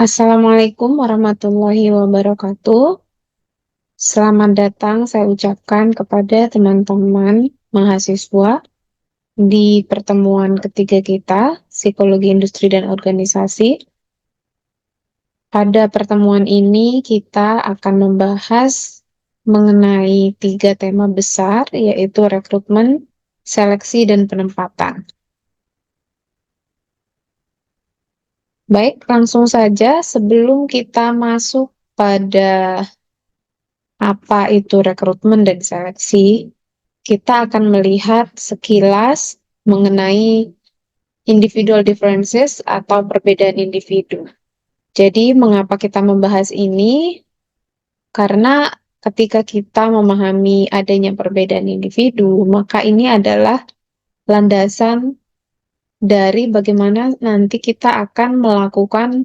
Assalamualaikum warahmatullahi wabarakatuh. Selamat datang saya ucapkan kepada teman-teman mahasiswa di pertemuan ketiga kita, Psikologi Industri dan Organisasi. Pada pertemuan ini kita akan membahas mengenai 3 tema besar, yaitu rekrutmen, seleksi, dan penempatan. Baik, langsung saja sebelum kita masuk pada apa itu rekrutmen dan seleksi, kita akan melihat sekilas mengenai individual differences atau perbedaan individu. Jadi, mengapa kita membahas ini? Karena ketika kita memahami adanya perbedaan individu, maka ini adalah landasan dari bagaimana nanti kita akan melakukan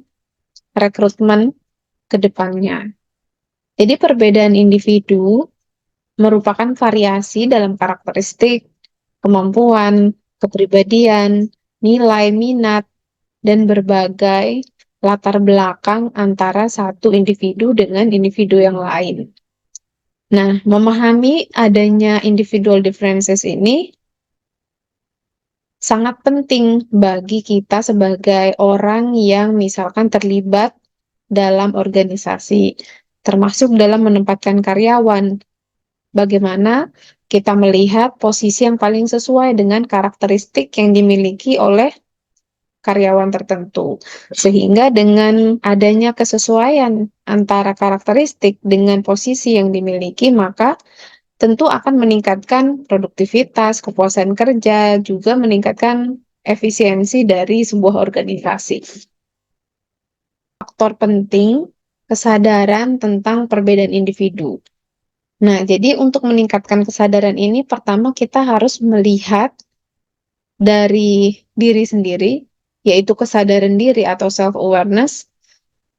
rekrutmen ke depannya. Jadi, perbedaan individu merupakan variasi dalam karakteristik, kemampuan, kepribadian, nilai, minat, dan berbagai latar belakang antara satu individu dengan individu yang lain. Nah, memahami adanya individual differences ini sangat penting bagi kita sebagai orang yang misalkan terlibat dalam organisasi, termasuk dalam menempatkan karyawan. Bagaimana kita melihat posisi yang paling sesuai dengan karakteristik yang dimiliki oleh karyawan tertentu. Sehingga dengan adanya kesesuaian antara karakteristik dengan posisi yang dimiliki, maka tentu akan meningkatkan produktivitas, kepuasan kerja, juga meningkatkan efisiensi dari sebuah organisasi. Faktor penting, kesadaran tentang perbedaan individu. Nah, jadi untuk meningkatkan kesadaran ini, pertama kita harus melihat dari diri sendiri, yaitu kesadaran diri atau self-awareness,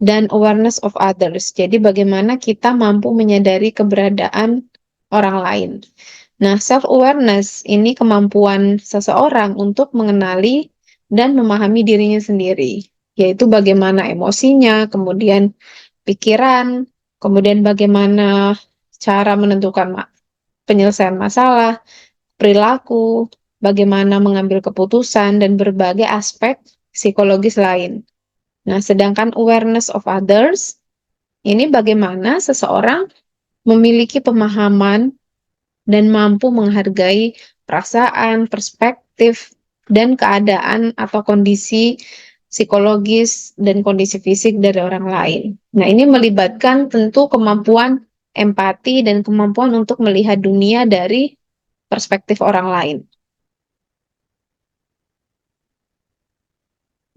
dan awareness of others. Jadi bagaimana kita mampu menyadari keberadaan orang lain. Nah, self-awareness ini kemampuan seseorang untuk mengenali dan memahami dirinya sendiri, yaitu bagaimana emosinya, kemudian pikiran, kemudian bagaimana cara menentukan penyelesaian masalah, perilaku, bagaimana mengambil keputusan, dan berbagai aspek psikologis lain. Nah, sedangkan awareness of others, ini bagaimana seseorang memiliki pemahaman dan mampu menghargai perasaan, perspektif, dan keadaan atau kondisi psikologis dan kondisi fisik dari orang lain. Nah, ini melibatkan tentu kemampuan empati dan kemampuan untuk melihat dunia dari perspektif orang lain.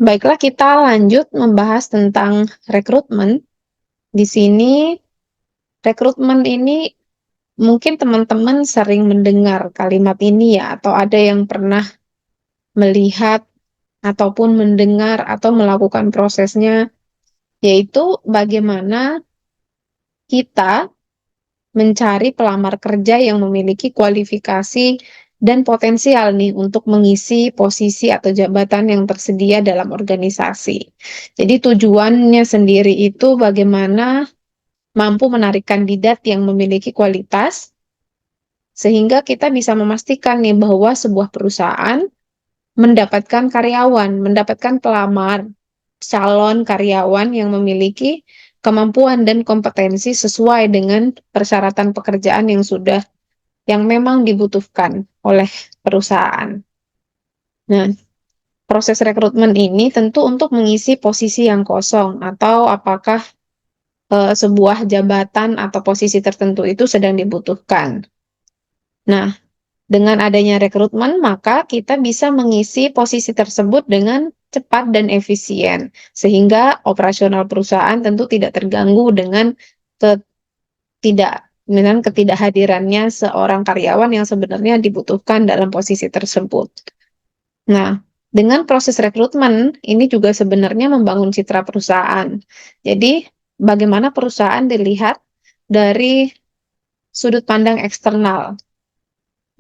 Baiklah, kita lanjut membahas tentang rekrutmen. Di sini, rekrutmen ini mungkin teman-teman sering mendengar kalimat ini ya, atau ada yang pernah melihat ataupun mendengar atau melakukan prosesnya, yaitu bagaimana kita mencari pelamar kerja yang memiliki kualifikasi dan potensial nih untuk mengisi posisi atau jabatan yang tersedia dalam organisasi. Jadi tujuannya sendiri itu bagaimana mampu menarik kandidat yang memiliki kualitas sehingga kita bisa memastikan nih bahwa sebuah perusahaan mendapatkan karyawan, mendapatkan pelamar calon karyawan yang memiliki kemampuan dan kompetensi sesuai dengan persyaratan pekerjaan yang memang dibutuhkan oleh perusahaan. Nah, proses rekrutmen ini tentu untuk mengisi posisi yang kosong atau apakah sebuah jabatan atau posisi tertentu itu sedang dibutuhkan. Nah, dengan adanya rekrutmen, maka kita bisa mengisi posisi tersebut dengan cepat dan efisien, sehingga operasional perusahaan tentu tidak terganggu dengan ketidakhadirannya seorang karyawan yang sebenarnya dibutuhkan dalam posisi tersebut. Nah, dengan proses rekrutmen, ini juga sebenarnya membangun citra perusahaan. Jadi, bagaimana perusahaan dilihat dari sudut pandang eksternal,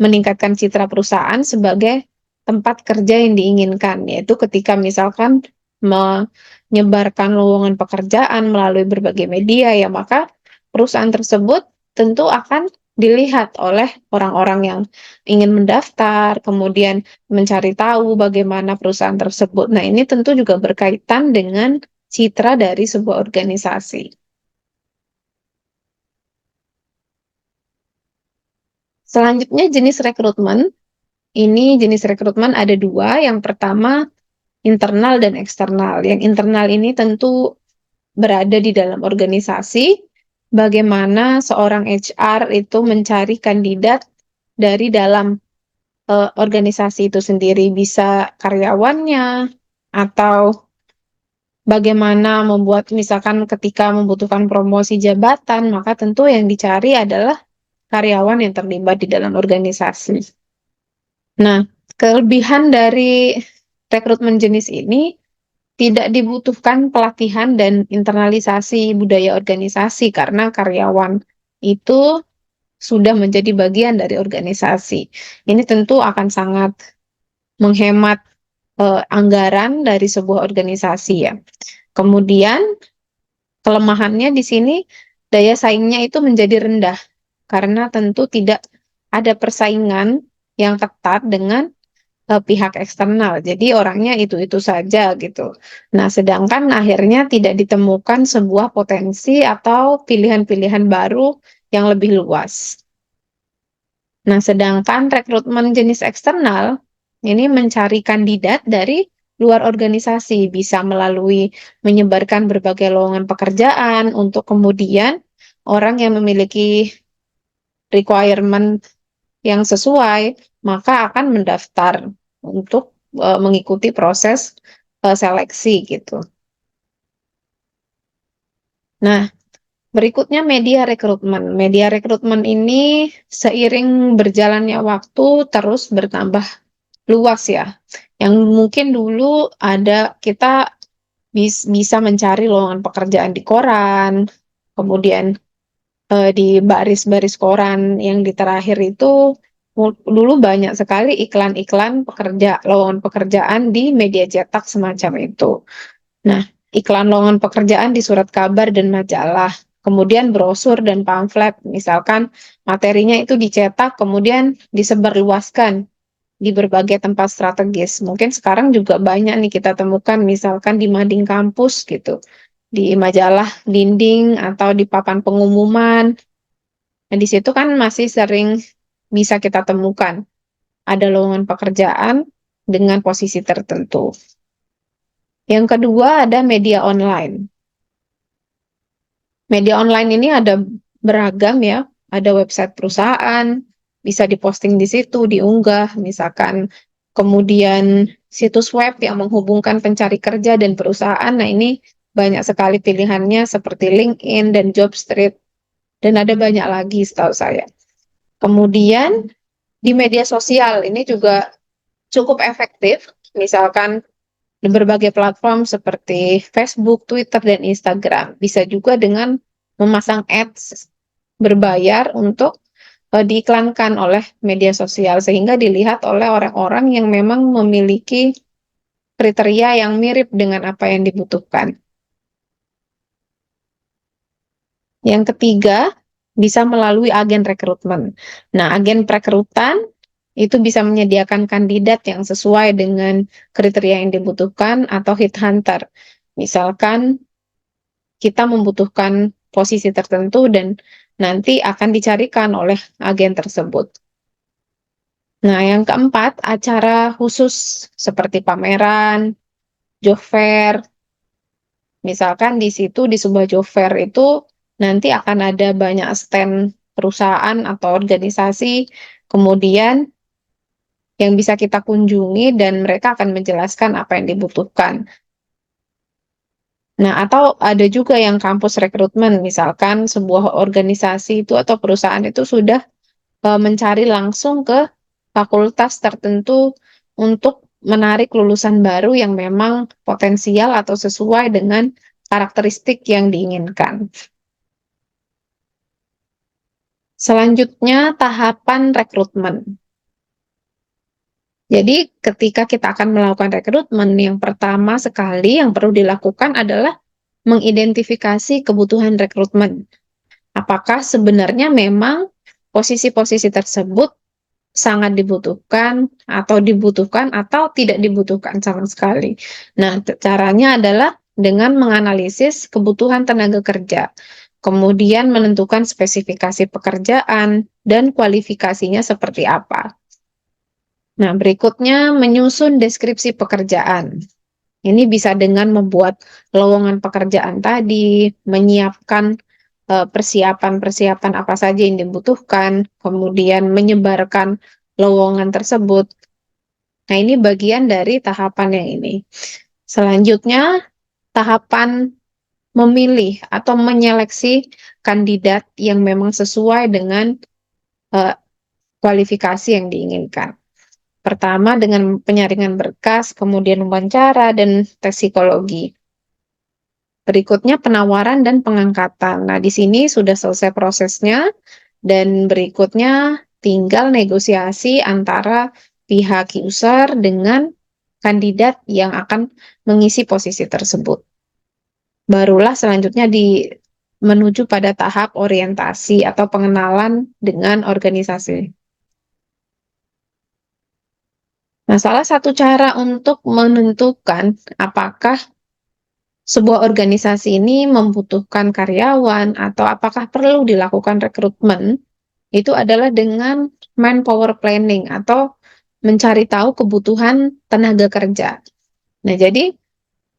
meningkatkan citra perusahaan sebagai tempat kerja yang diinginkan, yaitu ketika misalkan menyebarkan lowongan pekerjaan melalui berbagai media ya, maka perusahaan tersebut tentu akan dilihat oleh orang-orang yang ingin mendaftar, kemudian mencari tahu bagaimana perusahaan tersebut. Nah, ini tentu juga berkaitan dengan citra dari sebuah organisasi. Selanjutnya jenis rekrutmen. Ini jenis rekrutmen ada dua. Yang pertama internal dan eksternal. Yang internal ini tentu berada di dalam organisasi. Bagaimana seorang HR itu mencari kandidat dari dalam organisasi itu sendiri, bisa karyawannya atau bagaimana membuat misalkan ketika membutuhkan promosi jabatan, maka tentu yang dicari adalah karyawan yang terlibat di dalam organisasi. Nah, kelebihan dari rekrutmen jenis ini tidak dibutuhkan pelatihan dan internalisasi budaya organisasi karena karyawan itu sudah menjadi bagian dari organisasi. Ini tentu akan sangat menghemat anggaran dari sebuah organisasi ya. Kemudian kelemahannya di sini daya saingnya itu menjadi rendah karena tentu tidak ada persaingan yang ketat dengan pihak eksternal. Jadi orangnya itu-itu saja gitu. Nah, sedangkan akhirnya tidak ditemukan sebuah potensi atau pilihan-pilihan baru yang lebih luas. Nah, sedangkan rekrutmen jenis eksternal ini mencari kandidat dari luar organisasi, bisa melalui menyebarkan berbagai lowongan pekerjaan untuk kemudian orang yang memiliki requirement yang sesuai, maka akan mendaftar untuk mengikuti proses seleksi gitu. Nah, berikutnya media rekrutmen. Media rekrutmen ini seiring berjalannya waktu terus bertambah luas ya. Yang mungkin dulu ada kita bisa mencari lowongan pekerjaan di koran, kemudian di baris-baris koran yang di terakhir itu dulu banyak sekali iklan-iklan lowongan pekerjaan di media cetak semacam itu. Nah, iklan lowongan pekerjaan di surat kabar dan majalah, kemudian brosur dan pamflet, misalkan materinya itu dicetak kemudian disebarluaskan di berbagai tempat strategis. Mungkin sekarang juga banyak nih kita temukan misalkan di mading kampus gitu, di majalah dinding atau di papan pengumuman. Nah, di situ kan masih sering bisa kita temukan ada lowongan pekerjaan dengan posisi tertentu. Yang kedua ada media online. Media online ini ada beragam ya, ada website perusahaan, bisa diposting di situ, diunggah, misalkan kemudian situs web yang menghubungkan pencari kerja dan perusahaan. Nah, ini banyak sekali pilihannya seperti LinkedIn dan Jobstreet, dan ada banyak lagi setahu saya. Kemudian di media sosial ini juga cukup efektif, misalkan di berbagai platform seperti Facebook, Twitter, dan Instagram. Bisa juga dengan memasang ads berbayar untuk diiklankan oleh media sosial sehingga dilihat oleh orang-orang yang memang memiliki kriteria yang mirip dengan apa yang dibutuhkan. Yang ketiga, bisa melalui agen rekrutmen. Nah, agen perekrutan itu bisa menyediakan kandidat yang sesuai dengan kriteria yang dibutuhkan atau headhunter. Misalkan kita membutuhkan posisi tertentu dan nanti akan dicarikan oleh agen tersebut. Nah, yang keempat, acara khusus seperti pameran, job fair. Misalkan di situ di sebuah job fair itu nanti akan ada banyak stand perusahaan atau organisasi, kemudian yang bisa kita kunjungi dan mereka akan menjelaskan apa yang dibutuhkan. Nah, atau ada juga yang kampus rekrutmen, misalkan sebuah organisasi itu atau perusahaan itu sudah mencari langsung ke fakultas tertentu untuk menarik lulusan baru yang memang potensial atau sesuai dengan karakteristik yang diinginkan. Selanjutnya, tahapan rekrutmen. Jadi ketika kita akan melakukan rekrutmen, yang pertama sekali yang perlu dilakukan adalah mengidentifikasi kebutuhan rekrutmen. Apakah sebenarnya memang posisi-posisi tersebut sangat dibutuhkan atau tidak dibutuhkan sama sekali. Nah, caranya adalah dengan menganalisis kebutuhan tenaga kerja, kemudian menentukan spesifikasi pekerjaan dan kualifikasinya seperti apa. Nah, berikutnya menyusun deskripsi pekerjaan. Ini bisa dengan membuat lowongan pekerjaan tadi, menyiapkan persiapan-persiapan apa saja yang dibutuhkan, kemudian menyebarkan lowongan tersebut. Nah, ini bagian dari tahapan yang ini. Selanjutnya, tahapan memilih atau menyeleksi kandidat yang memang sesuai dengan eh, kualifikasi yang diinginkan. Pertama dengan penyaringan berkas, kemudian wawancara, dan tes psikologi. Berikutnya penawaran dan pengangkatan. Nah, di sini sudah selesai prosesnya, dan berikutnya tinggal negosiasi antara pihak user dengan kandidat yang akan mengisi posisi tersebut. Barulah selanjutnya menuju pada tahap orientasi atau pengenalan dengan organisasi. Nah, salah satu cara untuk menentukan apakah sebuah organisasi ini membutuhkan karyawan atau apakah perlu dilakukan rekrutmen, itu adalah dengan manpower planning atau mencari tahu kebutuhan tenaga kerja. Nah, jadi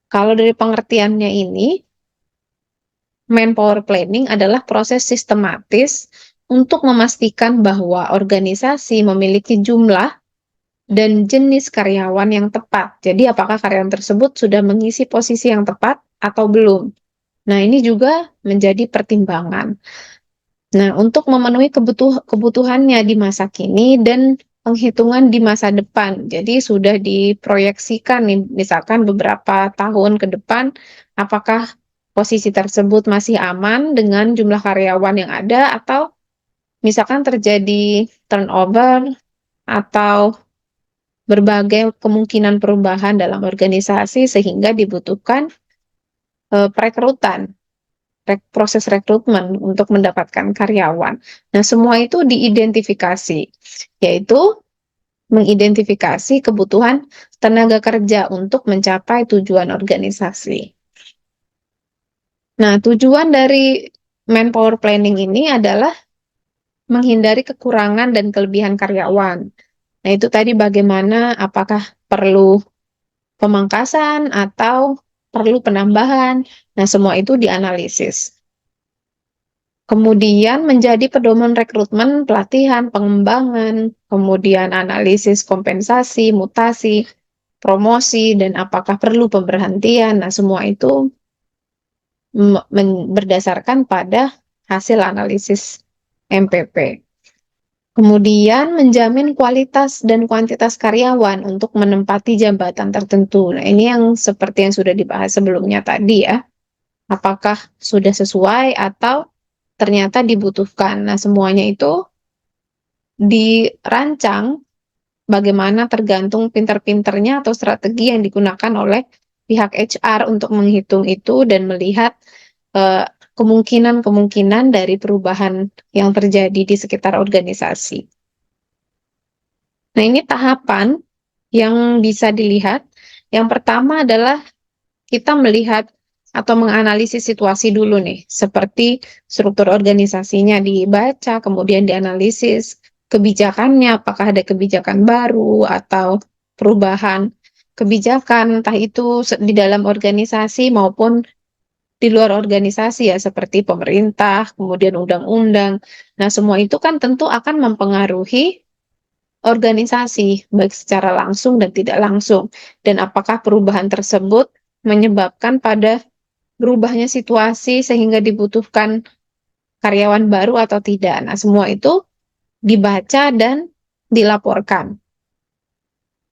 kalau dari pengertiannya ini, manpower planning adalah proses sistematis untuk memastikan bahwa organisasi memiliki jumlah dan jenis karyawan yang tepat. Jadi apakah karyawan tersebut sudah mengisi posisi yang tepat atau belum? Nah, ini juga menjadi pertimbangan. Nah, untuk memenuhi kebutuhannya di masa kini dan penghitungan di masa depan. Jadi sudah diproyeksikan nih, misalkan beberapa tahun ke depan, apakah posisi tersebut masih aman dengan jumlah karyawan yang ada, atau misalkan terjadi turnover atau berbagai kemungkinan perubahan dalam organisasi sehingga dibutuhkan perekrutan, proses rekrutmen untuk mendapatkan karyawan. Nah, semua itu diidentifikasi, yaitu mengidentifikasi kebutuhan tenaga kerja untuk mencapai tujuan organisasi. Nah, tujuan dari manpower planning ini adalah menghindari kekurangan dan kelebihan karyawan. Nah, itu tadi bagaimana, apakah perlu pemangkasan atau perlu penambahan. Nah, semua itu dianalisis. Kemudian menjadi pedoman rekrutmen, pelatihan, pengembangan, kemudian analisis kompensasi, mutasi, promosi, dan apakah perlu pemberhentian. Nah, semua itu berdasarkan pada hasil analisis MPP. Kemudian menjamin kualitas dan kuantitas karyawan untuk menempati jabatan tertentu. Nah, ini yang seperti yang sudah dibahas sebelumnya tadi ya. Apakah sudah sesuai atau ternyata dibutuhkan. Nah, semuanya itu dirancang bagaimana tergantung pinter-pinternya atau strategi yang digunakan oleh pihak HR untuk menghitung itu dan melihat kemungkinan-kemungkinan dari perubahan yang terjadi di sekitar organisasi. Nah, ini tahapan yang bisa dilihat. Yang pertama adalah kita melihat atau menganalisis situasi dulu nih, seperti struktur organisasinya dibaca, kemudian dianalisis kebijakannya, apakah ada kebijakan baru atau perubahan kebijakan, entah itu di dalam organisasi maupun di luar organisasi ya, seperti pemerintah, kemudian undang-undang. Nah, semua itu kan tentu akan mempengaruhi organisasi, baik secara langsung dan tidak langsung. Dan apakah perubahan tersebut menyebabkan pada berubahnya situasi sehingga dibutuhkan karyawan baru atau tidak. Nah, semua itu dibaca dan dilaporkan.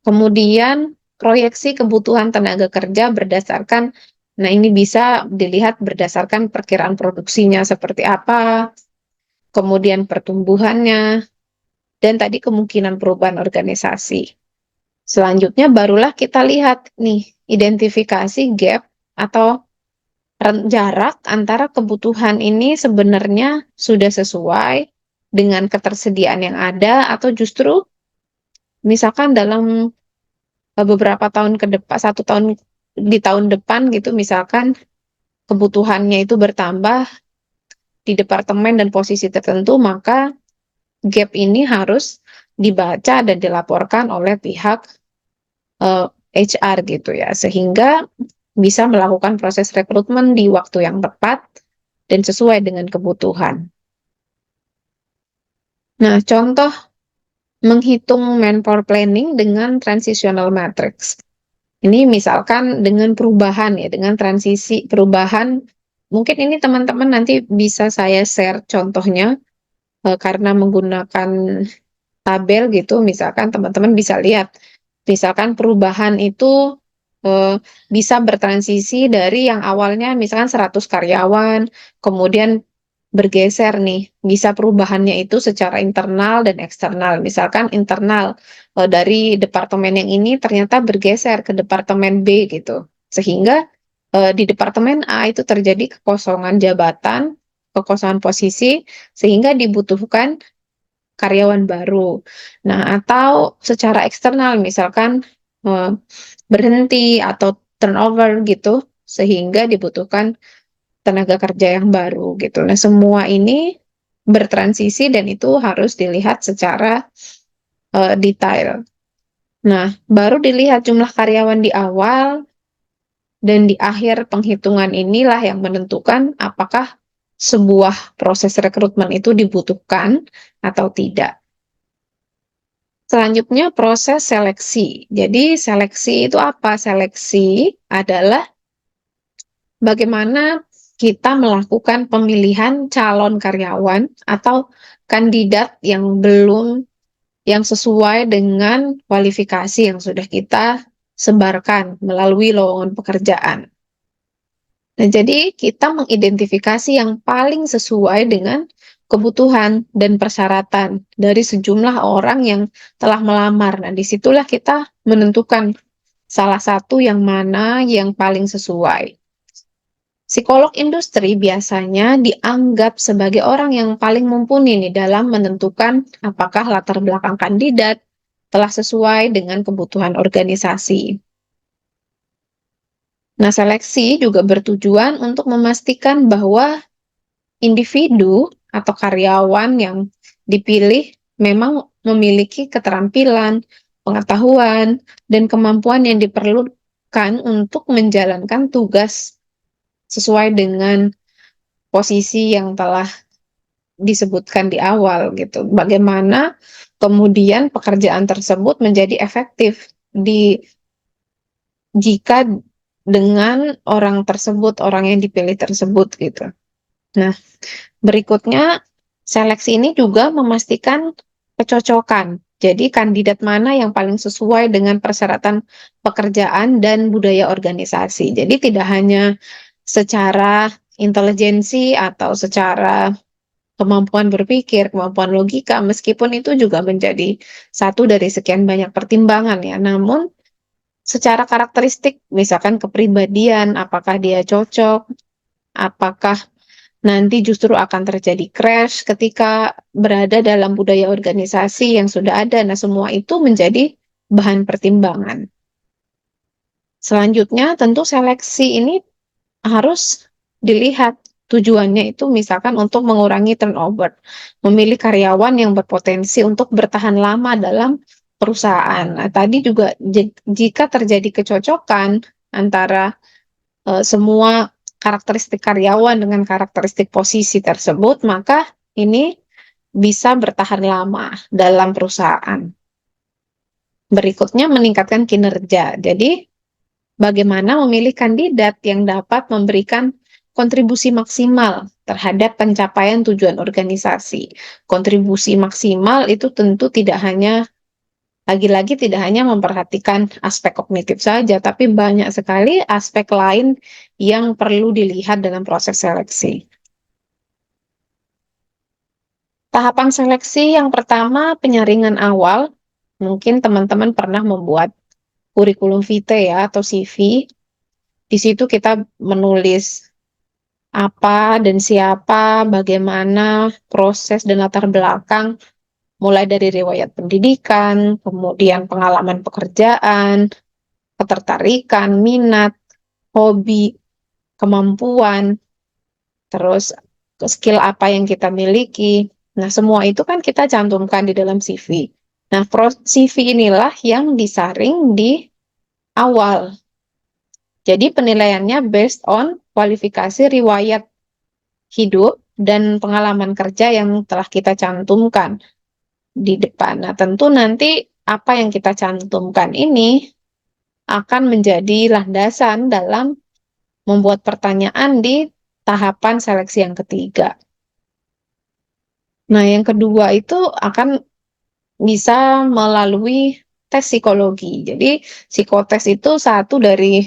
Kemudian proyeksi kebutuhan tenaga kerja berdasarkan, nah ini bisa dilihat berdasarkan perkiraan produksinya seperti apa, kemudian pertumbuhannya, dan tadi kemungkinan perubahan organisasi. Selanjutnya barulah kita lihat nih, identifikasi gap atau jarak antara kebutuhan ini sebenarnya sudah sesuai dengan ketersediaan yang ada atau justru misalkan dalam beberapa tahun ke depan, 1 tahun di tahun depan gitu misalkan kebutuhannya itu bertambah di departemen dan posisi tertentu, maka gap ini harus dibaca dan dilaporkan oleh pihak HR gitu ya, sehingga bisa melakukan proses rekrutmen di waktu yang tepat dan sesuai dengan kebutuhan. Nah, contoh menghitung manpower planning dengan transitional matrix. Ini misalkan dengan perubahan ya, dengan transisi perubahan, mungkin ini teman-teman nanti bisa saya share contohnya karena menggunakan tabel gitu, misalkan teman-teman bisa lihat, misalkan perubahan itu bisa bertransisi dari yang awalnya misalkan 100 karyawan, kemudian bergeser nih, bisa perubahannya itu secara internal dan eksternal. Misalkan internal, dari departemen yang ini ternyata bergeser ke departemen B gitu. Sehingga, di departemen A itu terjadi kekosongan jabatan, kekosongan posisi, sehingga dibutuhkan karyawan baru. Nah, atau secara eksternal misalkan, eee, berhenti atau turnover gitu, sehingga dibutuhkan tenaga kerja yang baru gitu. Nah, semua ini bertransisi dan itu harus dilihat secara, detail. Nah, baru dilihat jumlah karyawan di awal dan di akhir penghitungan inilah yang menentukan apakah sebuah proses rekrutmen itu dibutuhkan atau tidak. Selanjutnya proses seleksi. Jadi seleksi itu apa? Seleksi adalah bagaimana kita melakukan pemilihan calon karyawan atau kandidat yang sesuai dengan kualifikasi yang sudah kita sebarkan melalui lowongan pekerjaan. Nah, jadi kita mengidentifikasi yang paling sesuai dengan kebutuhan dan persyaratan dari sejumlah orang yang telah melamar. Nah, disitulah kita menentukan salah satu yang mana yang paling sesuai. Psikolog industri biasanya dianggap sebagai orang yang paling mumpuni nih dalam menentukan apakah latar belakang kandidat telah sesuai dengan kebutuhan organisasi. Nah, seleksi juga bertujuan untuk memastikan bahwa individu atau karyawan yang dipilih memang memiliki keterampilan, pengetahuan, dan kemampuan yang diperlukan untuk menjalankan tugas sesuai dengan posisi yang telah disebutkan di awal gitu. Bagaimana kemudian pekerjaan tersebut menjadi efektif jika dengan orang tersebut, orang yang dipilih tersebut gitu. Nah, berikutnya seleksi ini juga memastikan kecocokan. Jadi kandidat mana yang paling sesuai dengan persyaratan pekerjaan dan budaya organisasi. Jadi tidak hanya secara intelijensi atau secara kemampuan berpikir, kemampuan logika, meskipun itu juga menjadi satu dari sekian banyak pertimbangan ya. Namun secara karakteristik, misalkan kepribadian, apakah dia cocok, apakah nanti justru akan terjadi crash ketika berada dalam budaya organisasi yang sudah ada. Nah, semua itu menjadi bahan pertimbangan. Selanjutnya, tentu seleksi ini harus dilihat tujuannya itu misalkan untuk mengurangi turnover, memilih karyawan yang berpotensi untuk bertahan lama dalam perusahaan. Nah, tadi juga jika terjadi kecocokan antara semua karakteristik karyawan dengan karakteristik posisi tersebut, maka ini bisa bertahan lama dalam perusahaan. Berikutnya meningkatkan kinerja. Jadi bagaimana memilih kandidat yang dapat memberikan kontribusi maksimal terhadap pencapaian tujuan organisasi. Kontribusi maksimal itu tentu tidak hanya lagi-lagi tidak hanya memperhatikan aspek kognitif saja, tapi banyak sekali aspek lain yang perlu dilihat dalam proses seleksi. Tahapan seleksi yang pertama, penyaringan awal. Mungkin teman-teman pernah membuat kurikulum vitae ya atau CV. Di situ kita menulis apa dan siapa, bagaimana proses dan latar belakang, mulai dari riwayat pendidikan, kemudian pengalaman pekerjaan, ketertarikan, minat, hobi, kemampuan, terus skill apa yang kita miliki. Nah, semua itu kan kita cantumkan di dalam CV. Nah, CV inilah yang disaring di awal. Jadi penilaiannya based on kualifikasi riwayat hidup dan pengalaman kerja yang telah kita cantumkan di depan. Nah, tentu nanti apa yang kita cantumkan ini akan menjadi landasan dalam membuat pertanyaan di tahapan seleksi yang ketiga. Nah, yang kedua itu akan bisa melalui tes psikologi. Jadi, psikotes itu satu dari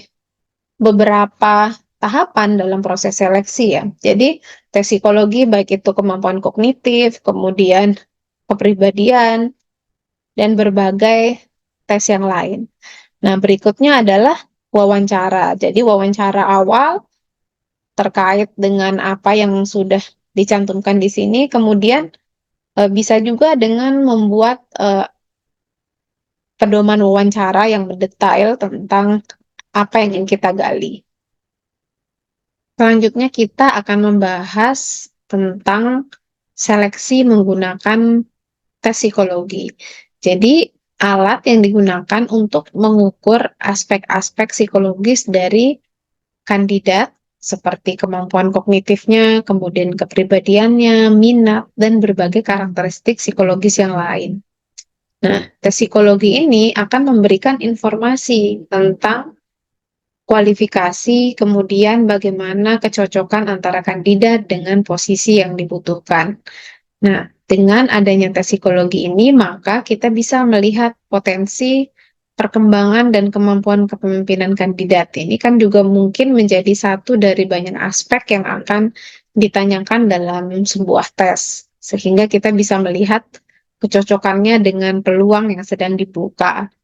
beberapa tahapan dalam proses seleksi ya. Jadi, tes psikologi baik itu kemampuan kognitif, kemudian kepribadian, dan berbagai tes yang lain. Nah, berikutnya adalah wawancara. Jadi, wawancara awal terkait dengan apa yang sudah dicantumkan di sini, kemudian bisa juga dengan membuat pedoman wawancara yang mendetail tentang apa yang ingin kita gali. Selanjutnya kita akan membahas tentang seleksi menggunakan tes psikologi. Jadi, alat yang digunakan untuk mengukur aspek-aspek psikologis dari kandidat seperti kemampuan kognitifnya, kemudian kepribadiannya, minat, dan berbagai karakteristik psikologis yang lain. Nah, tes psikologi ini akan memberikan informasi tentang kualifikasi, kemudian bagaimana kecocokan antara kandidat dengan posisi yang dibutuhkan. Nah, dengan adanya tes psikologi ini, maka kita bisa melihat potensi perkembangan dan kemampuan kepemimpinan kandidat. Ini kan juga mungkin menjadi satu dari banyak aspek yang akan ditanyakan dalam sebuah tes, sehingga kita bisa melihat kecocokannya dengan peluang yang sedang dibuka.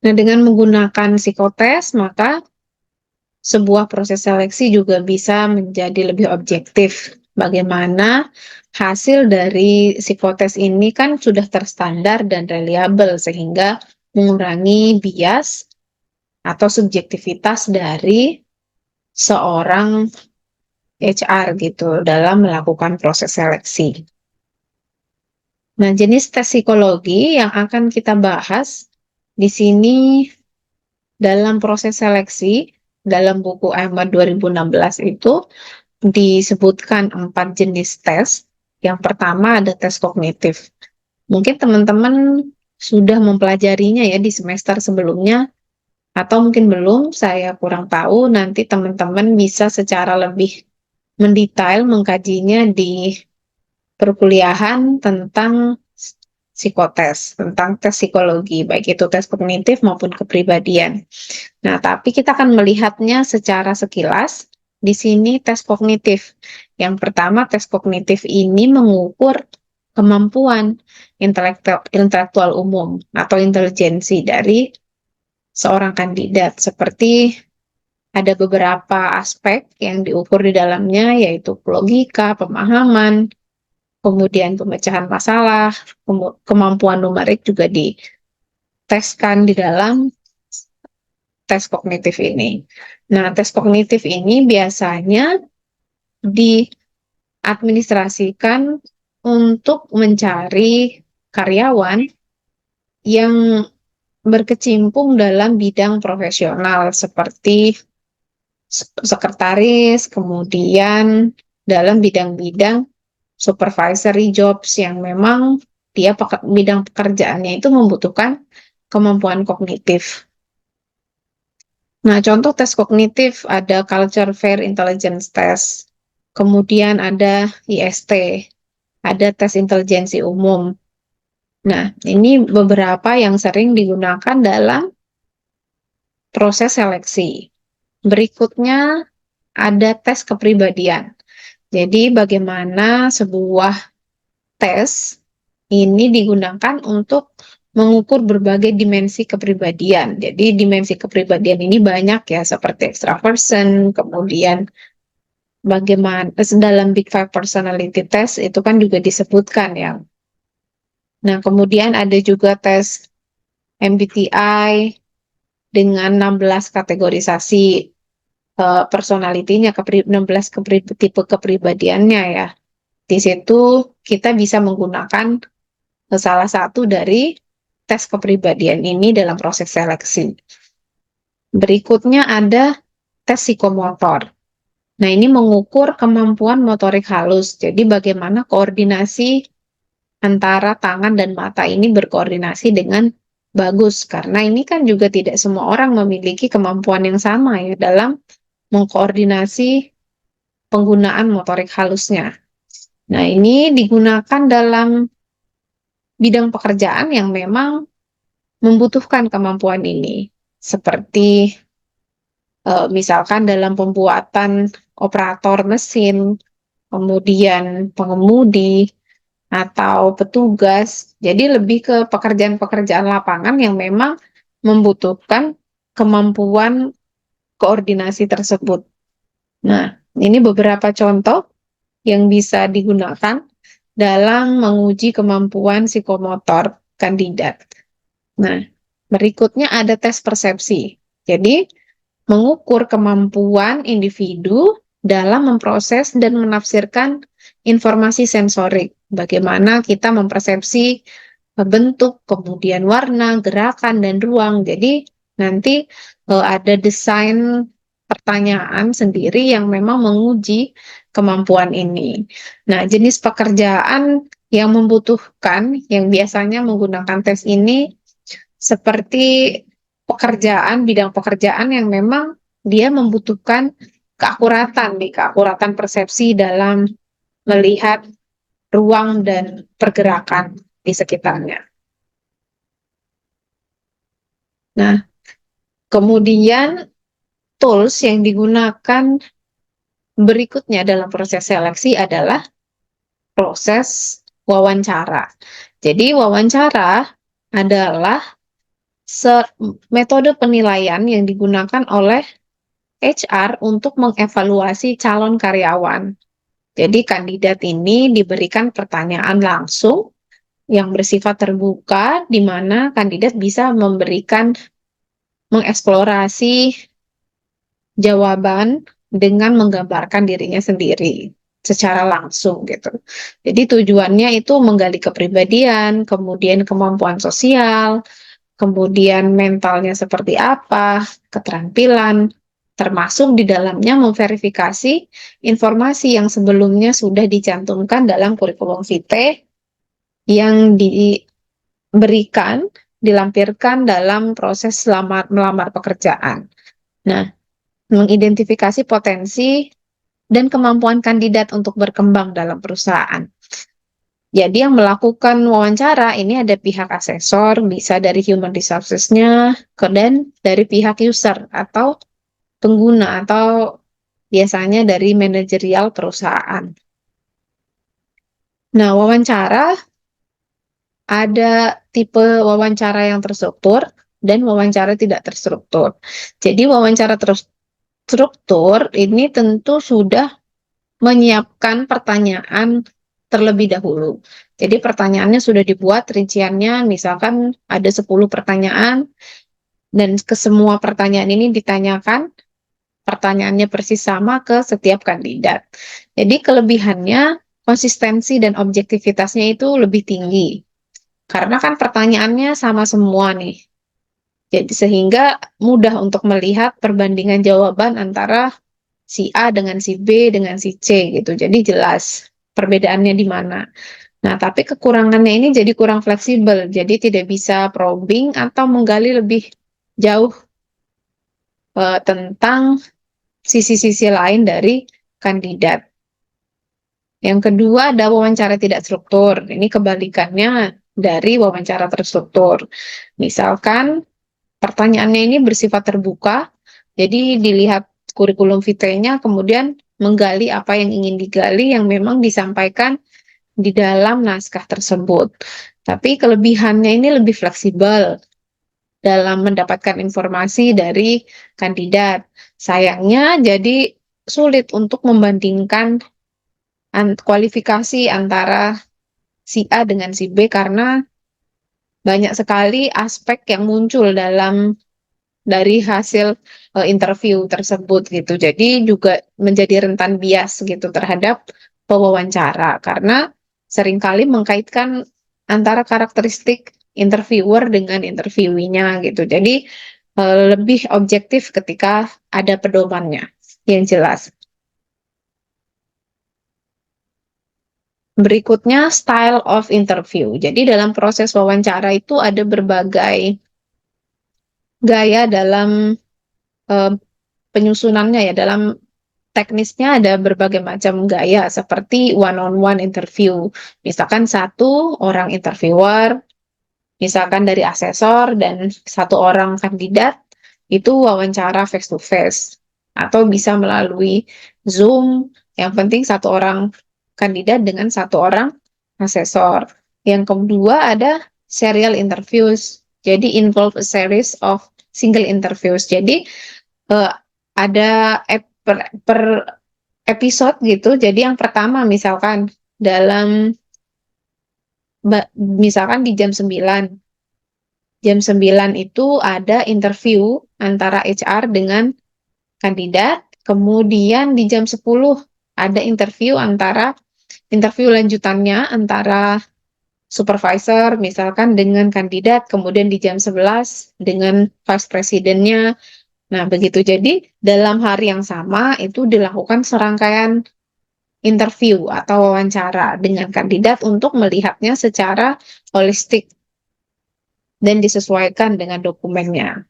Nah, dengan menggunakan psikotes, maka sebuah proses seleksi juga bisa menjadi lebih objektif. Bagaimana hasil dari psikotes ini kan sudah terstandar dan reliabel sehingga mengurangi bias atau subjektivitas dari seorang HR gitu dalam melakukan proses seleksi. Nah, jenis tes psikologi yang akan kita bahas di sini dalam proses seleksi dalam buku Ahmad 2016 itu disebutkan 4 jenis tes. Yang pertama ada tes kognitif. Mungkin teman-teman sudah mempelajarinya ya di semester sebelumnya, atau mungkin belum, saya kurang tahu. Nanti teman-teman bisa secara lebih mendetail mengkajinya di perkuliahan tentang psikotes, tentang tes psikologi, baik itu tes kognitif maupun kepribadian. Nah, tapi kita akan melihatnya secara sekilas. Di sini tes kognitif. Yang pertama, tes kognitif ini mengukur kemampuan intelektual umum atau intelijensi dari seorang kandidat. Seperti ada beberapa aspek yang diukur di dalamnya, yaitu logika, pemahaman, kemudian pemecahan masalah, kemampuan numerik juga diteskan di dalam tes kognitif ini. Nah, tes kognitif ini biasanya diadministrasikan untuk mencari karyawan yang berkecimpung dalam bidang profesional seperti sekretaris, kemudian dalam bidang-bidang supervisory jobs yang memang dia bidang pekerjaannya itu membutuhkan kemampuan kognitif. Nah, contoh tes kognitif ada Culture Fair Intelligence Test, kemudian ada IST, ada tes intelijensi umum. Nah, ini beberapa yang sering digunakan dalam proses seleksi. Berikutnya ada tes kepribadian. Jadi, bagaimana sebuah tes ini digunakan untuk mengukur berbagai dimensi kepribadian. Jadi dimensi kepribadian ini banyak ya, seperti extraversion, kemudian bagaimana dalam Big Five Personality Test itu kan juga disebutkan ya. Nah, kemudian ada juga tes MBTI dengan 16 kategorisasi personalitinya, 16 tipe kepribadiannya ya. Di situ kita bisa menggunakan salah satu dari tes kepribadian ini dalam proses seleksi. Berikutnya ada tes psikomotor. Nah, ini mengukur kemampuan motorik halus. Jadi bagaimana koordinasi antara tangan dan mata ini berkoordinasi dengan bagus. Karena ini kan juga tidak semua orang memiliki kemampuan yang sama ya dalam mengkoordinasi penggunaan motorik halusnya. Nah, ini digunakan dalam bidang pekerjaan yang memang membutuhkan kemampuan ini. Seperti misalkan dalam pembuatan operator mesin, kemudian pengemudi, atau petugas. Jadi lebih ke pekerjaan-pekerjaan lapangan yang memang membutuhkan kemampuan koordinasi tersebut. Nah, ini beberapa contoh yang bisa digunakan dalam menguji kemampuan psikomotor kandidat. Nah, berikutnya ada tes persepsi. Jadi, mengukur kemampuan individu dalam memproses dan menafsirkan informasi sensorik. Bagaimana kita mempersepsi bentuk, kemudian warna, gerakan, dan ruang. Jadi, nanti ada desain pertanyaan sendiri yang memang menguji kemampuan ini. Nah, jenis pekerjaan yang membutuhkan, yang biasanya menggunakan tes ini, seperti bidang pekerjaan yang memang dia membutuhkan keakuratan persepsi dalam melihat ruang dan pergerakan di sekitarnya. Nah, kemudian tools yang digunakan berikutnya dalam proses seleksi adalah proses wawancara. Jadi wawancara adalah metode penilaian yang digunakan oleh HR untuk mengevaluasi calon karyawan. Jadi kandidat ini diberikan pertanyaan langsung yang bersifat terbuka, di mana kandidat bisa mengeksplorasi jawaban dengan menggambarkan dirinya sendiri secara langsung gitu. Jadi tujuannya itu menggali kepribadian, kemudian kemampuan sosial, kemudian mentalnya seperti apa, keterampilan, termasuk di dalamnya memverifikasi informasi yang sebelumnya sudah dicantumkan dalam kurikulum vitae yang dilampirkan dalam proses melamar pekerjaan. Nah, mengidentifikasi potensi dan kemampuan kandidat untuk berkembang dalam perusahaan. Jadi yang melakukan wawancara ini ada pihak asesor, bisa dari human resources-nya, dan dari pihak user atau pengguna, atau biasanya dari manajerial perusahaan. Nah, wawancara ada tipe wawancara yang terstruktur dan wawancara tidak terstruktur. Jadi wawancara terstruktur ini tentu sudah menyiapkan pertanyaan terlebih dahulu. Jadi pertanyaannya sudah dibuat rinciannya, misalkan ada 10 pertanyaan, dan ke semua pertanyaan ini ditanyakan, pertanyaannya persis sama ke setiap kandidat. Jadi kelebihannya, konsistensi dan objektivitasnya itu lebih tinggi. Karena kan pertanyaannya sama semua nih. Jadi sehingga mudah untuk melihat perbandingan jawaban antara si A dengan si B dengan si C gitu. Jadi jelas perbedaannya di mana. Nah, tapi kekurangannya ini jadi kurang fleksibel. Jadi tidak bisa probing atau menggali lebih jauh tentang sisi-sisi lain dari kandidat. Yang kedua ada wawancara tidak struktur. Ini kebalikannya dari wawancara terstruktur. Misalkan pertanyaannya ini bersifat terbuka, jadi dilihat kurikulum vitae-nya, kemudian menggali apa yang ingin digali yang memang disampaikan di dalam naskah tersebut. Tapi kelebihannya ini lebih fleksibel dalam mendapatkan informasi dari kandidat. Sayangnya jadi sulit untuk membandingkan kualifikasi antara si A dengan si B karena banyak sekali aspek yang muncul dari hasil interview tersebut gitu. Jadi juga menjadi rentan bias gitu terhadap pewawancara karena seringkali mengkaitkan antara karakteristik interviewer dengan interviewinya gitu. Jadi lebih objektif ketika ada pedomannya yang jelas. Berikutnya style of interview. Jadi dalam proses wawancara itu ada berbagai gaya dalam eh, penyusunannya ya, dalam teknisnya ada berbagai macam gaya seperti one-on-one interview. Misalkan satu orang interviewer, misalkan dari asesor dan satu orang kandidat itu wawancara face to face atau bisa melalui Zoom. Yang penting satu orang kandidat dengan satu orang asesor. Yang kedua ada serial interviews. Jadi involve a series of single interviews. Jadi eh, ada per episode gitu. Jadi yang pertama misalkan dalam misalkan di jam 9. Jam 9 itu ada interview antara HR dengan kandidat. Kemudian di jam 10 ada interview lanjutannya antara supervisor misalkan dengan kandidat. Kemudian di jam 11 dengan vice presidennya. Nah, begitu. Jadi dalam hari yang sama itu dilakukan serangkaian interview atau wawancara dengan kandidat untuk melihatnya secara holistik dan disesuaikan dengan dokumennya.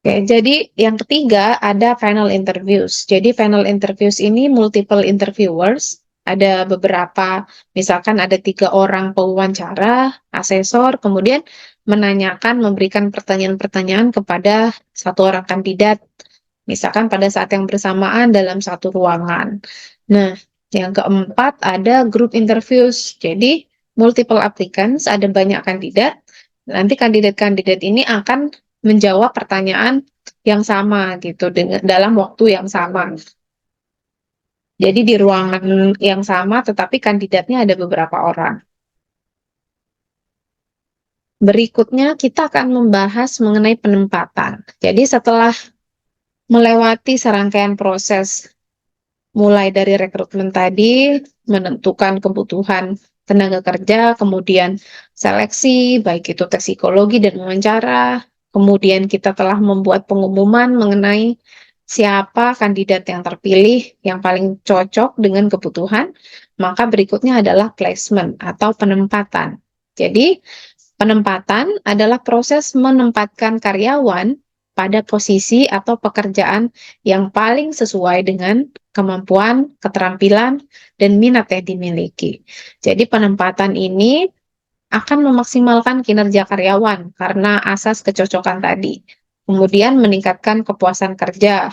Oke, jadi yang ketiga ada panel interviews. Jadi panel interviews ini multiple interviewers. Ada beberapa, misalkan ada 3 orang pewawancara, asesor, kemudian memberikan pertanyaan-pertanyaan kepada satu orang kandidat. Misalkan pada saat yang bersamaan dalam satu ruangan. Nah, yang keempat ada group interviews. Jadi multiple applicants, ada banyak kandidat. Nanti kandidat-kandidat ini akan menjawab pertanyaan yang sama gitu dalam waktu yang sama. Jadi di ruangan yang sama tetapi kandidatnya ada beberapa orang. Berikutnya kita akan membahas mengenai penempatan. Jadi setelah melewati serangkaian proses mulai dari rekrutmen tadi, menentukan kebutuhan tenaga kerja, kemudian seleksi, baik itu tes psikologi dan wawancara, kemudian kita telah membuat pengumuman mengenai siapa kandidat yang terpilih yang paling cocok dengan kebutuhan, maka berikutnya adalah placement atau penempatan. Jadi, penempatan adalah proses menempatkan karyawan pada posisi atau pekerjaan yang paling sesuai dengan kemampuan, keterampilan, dan minat yang dimiliki. Jadi penempatan ini akan memaksimalkan kinerja karyawan karena asas kecocokan tadi. Kemudian meningkatkan kepuasan kerja.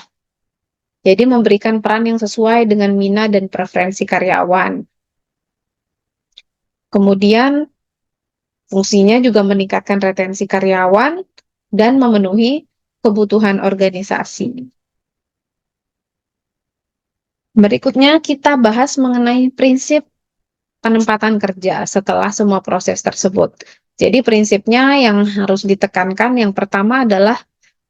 Jadi memberikan peran yang sesuai dengan minat dan preferensi karyawan. Kemudian fungsinya juga meningkatkan retensi karyawan dan memenuhi kebutuhan organisasi. Berikutnya kita bahas mengenai prinsip penempatan kerja setelah semua proses tersebut. Jadi prinsipnya yang harus ditekankan yang pertama adalah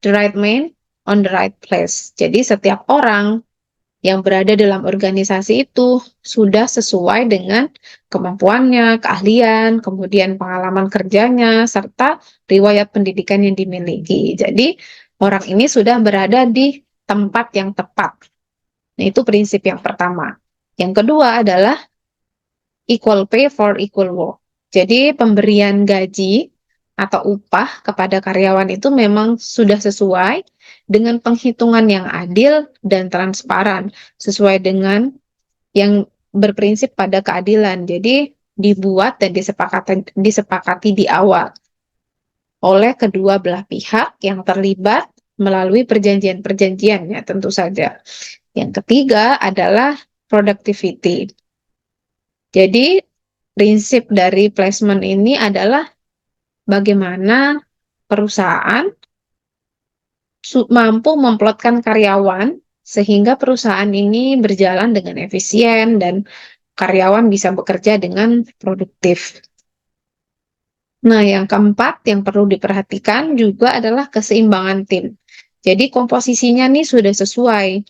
the right man on the right place. Jadi setiap orang yang berada dalam organisasi itu sudah sesuai dengan kemampuannya, keahlian, kemudian pengalaman kerjanya, serta riwayat pendidikan yang dimiliki. Jadi orang ini sudah berada di tempat yang tepat. Nah, itu prinsip yang pertama. Yang kedua adalah equal pay for equal work. Jadi pemberian gaji atau upah kepada karyawan itu memang sudah sesuai dengan penghitungan yang adil dan transparan, sesuai dengan yang berprinsip pada keadilan. Jadi dibuat dan disepakati di awal oleh kedua belah pihak yang terlibat melalui perjanjian-perjanjiannya tentu saja. Yang ketiga adalah productivity. Jadi, prinsip dari placement ini adalah bagaimana perusahaan mampu memplotkan karyawan sehingga perusahaan ini berjalan dengan efisien dan karyawan bisa bekerja dengan produktif. Nah, yang keempat yang perlu diperhatikan juga adalah keseimbangan tim. Jadi komposisinya nih sudah sesuai,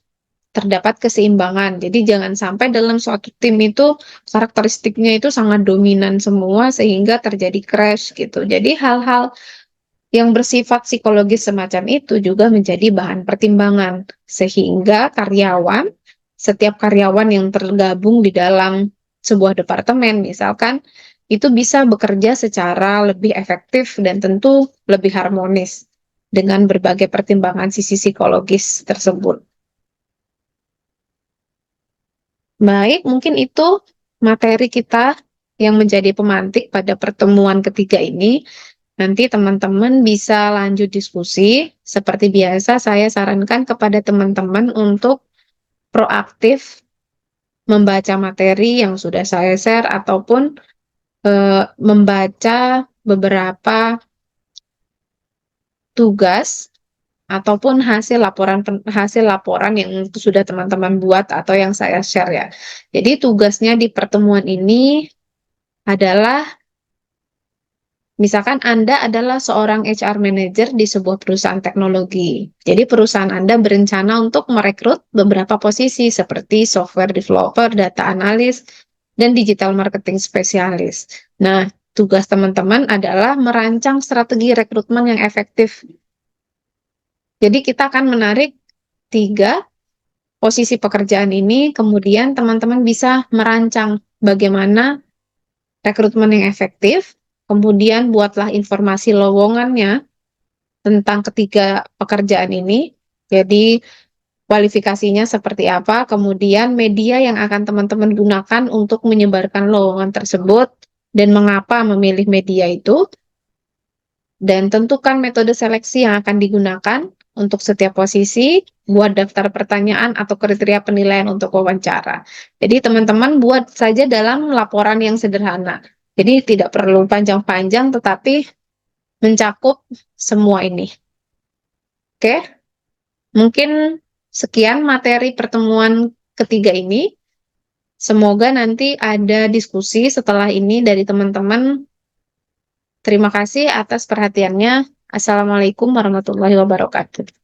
terdapat keseimbangan. Jadi jangan sampai dalam suatu tim itu karakteristiknya itu sangat dominan semua sehingga terjadi crash gitu. Jadi hal-hal yang bersifat psikologis semacam itu juga menjadi bahan pertimbangan sehingga setiap karyawan yang tergabung di dalam sebuah departemen misalkan itu bisa bekerja secara lebih efektif dan tentu lebih harmonis dengan berbagai pertimbangan sisi psikologis tersebut. Baik, mungkin itu materi kita yang menjadi pemantik pada pertemuan ketiga ini. Nanti teman-teman bisa lanjut diskusi. Seperti biasa, saya sarankan kepada teman-teman untuk proaktif membaca materi yang sudah saya share ataupun membaca beberapa tugas ataupun hasil laporan yang sudah teman-teman buat atau yang saya share ya. Jadi tugasnya di pertemuan ini adalah misalkan Anda adalah seorang HR manager di sebuah perusahaan teknologi. Jadi perusahaan Anda berencana untuk merekrut beberapa posisi seperti software developer, data analis, dan digital marketing spesialis. Nah, tugas teman-teman adalah merancang strategi rekrutmen yang efektif. Jadi kita akan menarik 3 posisi pekerjaan ini, kemudian teman-teman bisa merancang bagaimana rekrutmen yang efektif, kemudian buatlah informasi lowongannya tentang ketiga pekerjaan ini. Jadi kualifikasinya seperti apa, kemudian media yang akan teman-teman gunakan untuk menyebarkan lowongan tersebut, dan mengapa memilih media itu, dan tentukan metode seleksi yang akan digunakan untuk setiap posisi, buat daftar pertanyaan atau kriteria penilaian untuk wawancara. Jadi teman-teman buat saja dalam laporan yang sederhana. Jadi tidak perlu panjang-panjang, tetapi mencakup semua ini. Oke, mungkin sekian materi pertemuan ketiga ini. Semoga nanti ada diskusi setelah ini dari teman-teman. Terima kasih atas perhatiannya. Assalamualaikum warahmatullahi wabarakatuh.